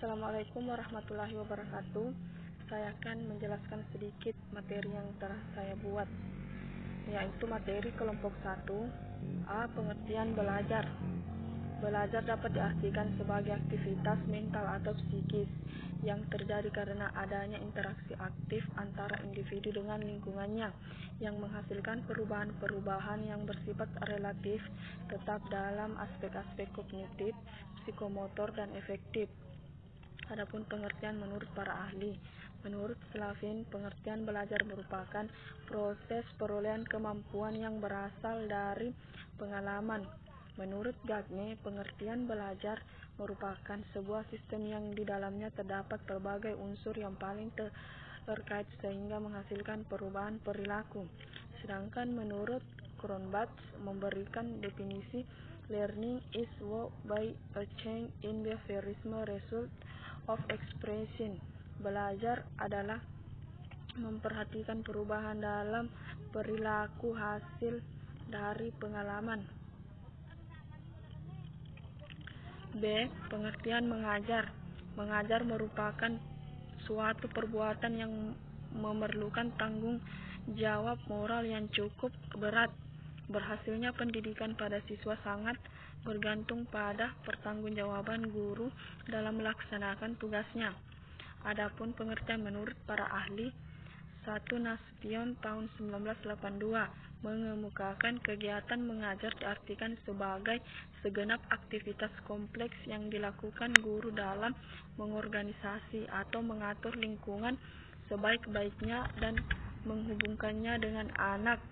Assalamualaikum warahmatullahi wabarakatuh. Saya akan menjelaskan sedikit materi yang telah saya buat, yaitu materi kelompok 1. A. Pengertian belajar. Belajar dapat diartikan sebagai aktivitas mental atau psikis yang terjadi karena adanya interaksi aktif antara individu dengan lingkungannya yang menghasilkan perubahan-perubahan yang bersifat relatif tetap dalam aspek-aspek kognitif, psikomotor, dan efektif. Adapun pengertian menurut para ahli. Menurut Slavin, pengertian belajar merupakan proses perolehan kemampuan yang berasal dari pengalaman. Menurut Gagne, pengertian belajar merupakan sebuah sistem yang di dalamnya terdapat berbagai unsur yang paling terkait sehingga menghasilkan perubahan perilaku. Sedangkan menurut Cronbach memberikan definisi learning is wrought by a change in behaviorism result of expression. Belajar adalah memperhatikan perubahan dalam perilaku hasil dari pengalaman. B. Pengertian mengajar. Mengajar merupakan suatu perbuatan yang memerlukan tanggung jawab moral yang cukup berat. Berhasilnya pendidikan pada siswa sangat bergantung pada pertanggungjawaban guru dalam melaksanakan tugasnya. Adapun pengertian menurut para ahli, 1. Nasution tahun 1982 mengemukakan kegiatan mengajar diartikan sebagai segenap aktivitas kompleks yang dilakukan guru dalam mengorganisasi atau mengatur lingkungan sebaik-baiknya dan menghubungkannya dengan anak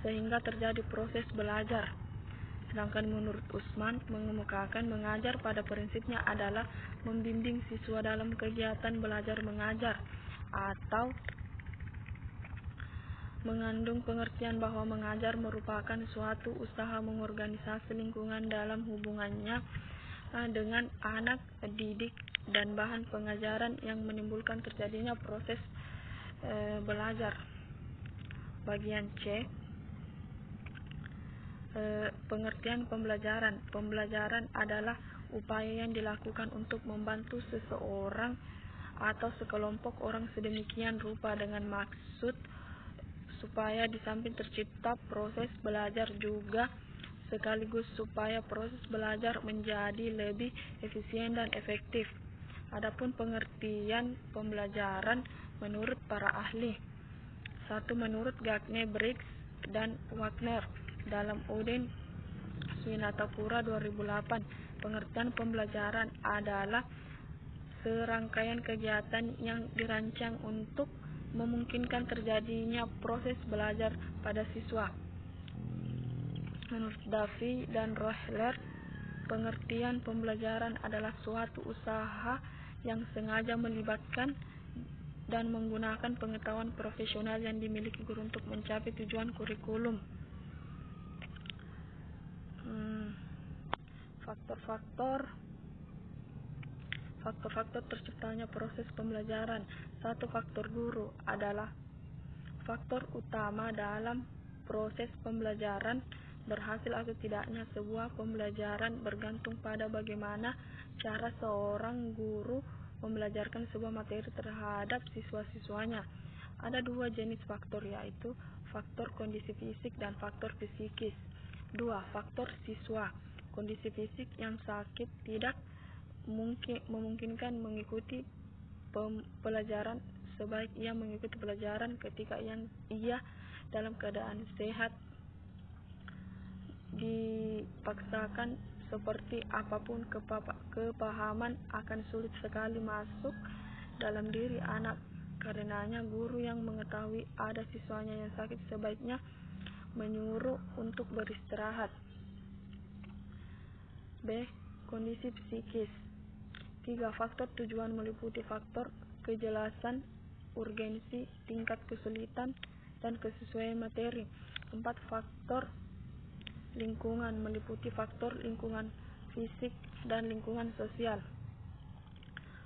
sehingga terjadi proses belajar. Sedangkan menurut Usman mengemukakan mengajar pada prinsipnya adalah membimbing siswa dalam kegiatan belajar mengajar atau mengandung pengertian bahwa mengajar merupakan suatu usaha mengorganisasi lingkungan dalam hubungannya dengan anak didik dan bahan pengajaran yang menimbulkan terjadinya proses belajar. Bagian C. Pengertian pembelajaran. Pembelajaran adalah upaya yang dilakukan untuk membantu seseorang atau sekelompok orang sedemikian rupa dengan maksud supaya di samping tercipta proses belajar juga sekaligus supaya proses belajar menjadi lebih efisien dan efektif. Adapun pengertian pembelajaran menurut para ahli. 1. Menurut Gagne, Briggs, dan Wagner dalam Uden Swinatapura 2008, pengertian pembelajaran adalah serangkaian kegiatan yang dirancang untuk memungkinkan terjadinya proses belajar pada siswa. Menurut Duffy dan Rohler, pengertian pembelajaran adalah suatu usaha yang sengaja melibatkan dan menggunakan pengetahuan profesional yang dimiliki guru untuk mencapai tujuan kurikulum. Faktor-faktor terciptanya proses pembelajaran. 1. Faktor guru adalah faktor utama dalam proses pembelajaran. Berhasil atau tidaknya sebuah pembelajaran bergantung pada bagaimana cara seorang guru membelajarkan sebuah materi terhadap siswa-siswanya. Ada 2 jenis faktor, yaitu faktor kondisi fisik dan faktor psikis. 2. Faktor siswa. Kondisi fisik yang sakit tidak memungkinkan mengikuti pelajaran sebaik ia mengikuti pelajaran ketika ia dalam keadaan sehat. Dipaksakan seperti apapun kepahaman akan sulit sekali masuk dalam diri anak. Karenanya guru yang mengetahui ada siswanya yang sakit sebaiknya menyuruh untuk beristirahat. B. Kondisi psikis. 3. Faktor tujuan meliputi faktor kejelasan, urgensi, tingkat kesulitan, dan kesesuaian materi. 4. Faktor lingkungan meliputi faktor lingkungan fisik dan lingkungan sosial.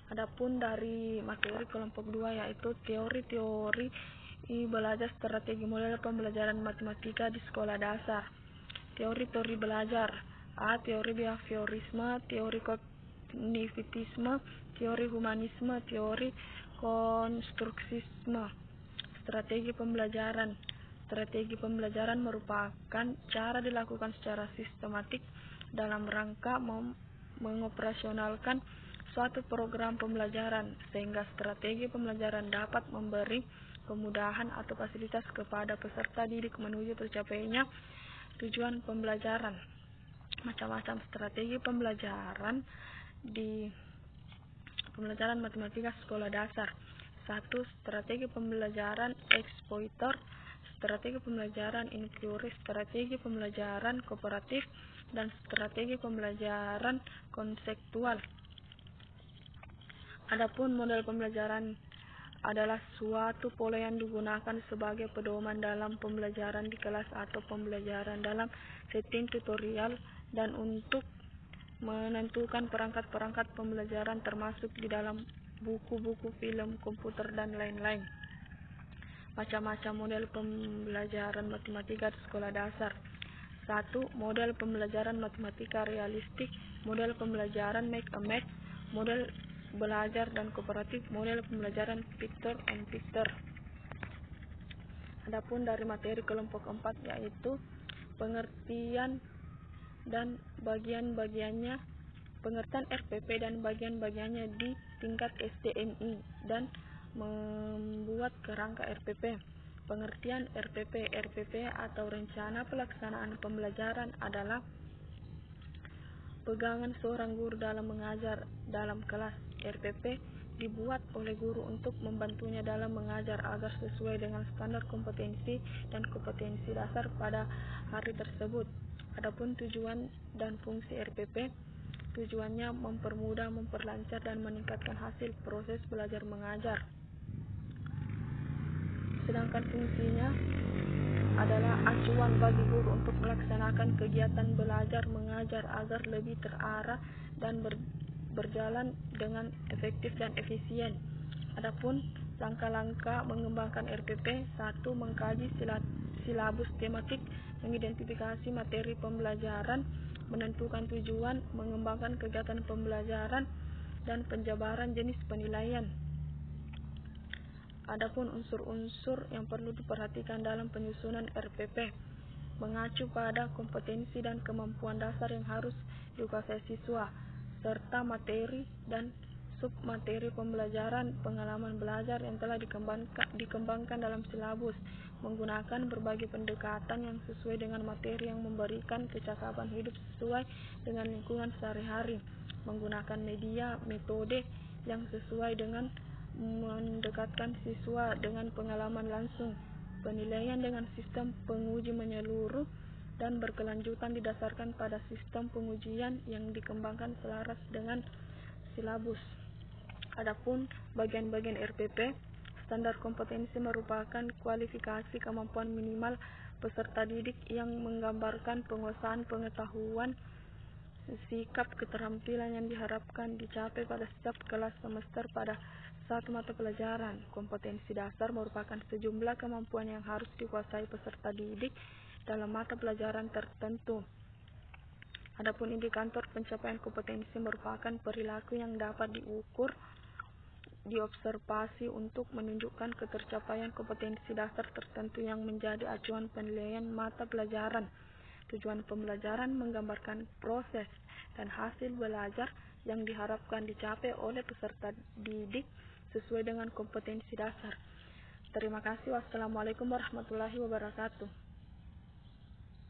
Adapun dari materi kelompok 2 yaitu teori-teori belajar, strategi model pembelajaran matematika di sekolah dasar. Teori-teori belajar. A. Teori behaviorisme, kognitisme, teori humanisme, teori konstruksisme. Strategi pembelajaran. Strategi pembelajaran merupakan cara dilakukan secara sistematik dalam rangka mengoperasionalkan suatu program pembelajaran, sehingga strategi pembelajaran dapat memberi kemudahan atau fasilitas kepada peserta didik menuju tercapainya tujuan pembelajaran. Macam-macam strategi pembelajaran di pembelajaran matematika sekolah dasar. 1. Strategi pembelajaran ekspositor, strategi pembelajaran inquiry, strategi pembelajaran kooperatif, dan strategi pembelajaran konseptual. Adapun model pembelajaran adalah suatu pola yang digunakan sebagai pedoman dalam pembelajaran di kelas atau pembelajaran dalam setting tutorial dan untuk menentukan perangkat-perangkat pembelajaran termasuk di dalam buku-buku, film, komputer, dan lain-lain. Macam-macam model pembelajaran matematika di sekolah dasar. 1. Model pembelajaran matematika realistik, model pembelajaran make a math, model belajar dan kooperatif, model pembelajaran picture on picture. Adapun dari materi kelompok 4 yaitu pengertian dan bagian-bagiannya, pengertian RPP dan bagian-bagiannya di tingkat SDMI dan membuat kerangka RPP. Pengertian RPP. RPP atau rencana pelaksanaan pembelajaran adalah pegangan seorang guru dalam mengajar dalam kelas. RPP dibuat oleh guru untuk membantunya dalam mengajar agar sesuai dengan standar kompetensi dan kompetensi dasar pada hari tersebut. Adapun tujuan dan fungsi RPP, tujuannya mempermudah, memperlancar, dan meningkatkan hasil proses belajar mengajar. Sedangkan fungsinya adalah acuan bagi guru untuk melaksanakan kegiatan belajar mengajar agar lebih terarah dan berjalan dengan efektif dan efisien. Adapun langkah-langkah mengembangkan RPP. 1. Mengkaji silabus tematik, mengidentifikasi materi pembelajaran, menentukan tujuan, mengembangkan kegiatan pembelajaran, dan penjabaran jenis penilaian. Adapun unsur-unsur yang perlu diperhatikan dalam penyusunan RPP, mengacu pada kompetensi dan kemampuan dasar yang harus dikuasai siswa, serta materi dan submateri pembelajaran, pengalaman belajar yang telah dikembangkan dalam silabus, menggunakan berbagai pendekatan yang sesuai dengan materi yang memberikan kecakapan hidup sesuai dengan lingkungan sehari-hari, menggunakan media, metode yang sesuai dengan mendekatkan siswa dengan pengalaman langsung, penilaian dengan sistem penguji menyeluruh dan berkelanjutan didasarkan pada sistem pengujian yang dikembangkan selaras dengan silabus. Adapun bagian-bagian RPP, standar kompetensi merupakan kualifikasi kemampuan minimal peserta didik yang menggambarkan penguasaan pengetahuan, sikap, keterampilan yang diharapkan dicapai pada setiap kelas semester pada satu mata pelajaran. Kompetensi dasar merupakan sejumlah kemampuan yang harus dikuasai peserta didik dalam mata pelajaran tertentu. Adapun indikator pencapaian kompetensi merupakan perilaku yang dapat diukur, diobservasi untuk menunjukkan ketercapaian kompetensi dasar tertentu yang menjadi acuan penilaian mata pelajaran. Tujuan pembelajaran menggambarkan proses dan hasil belajar yang diharapkan dicapai oleh peserta didik sesuai dengan kompetensi dasar. Terima kasih. Wassalamualaikum warahmatullahi wabarakatuh.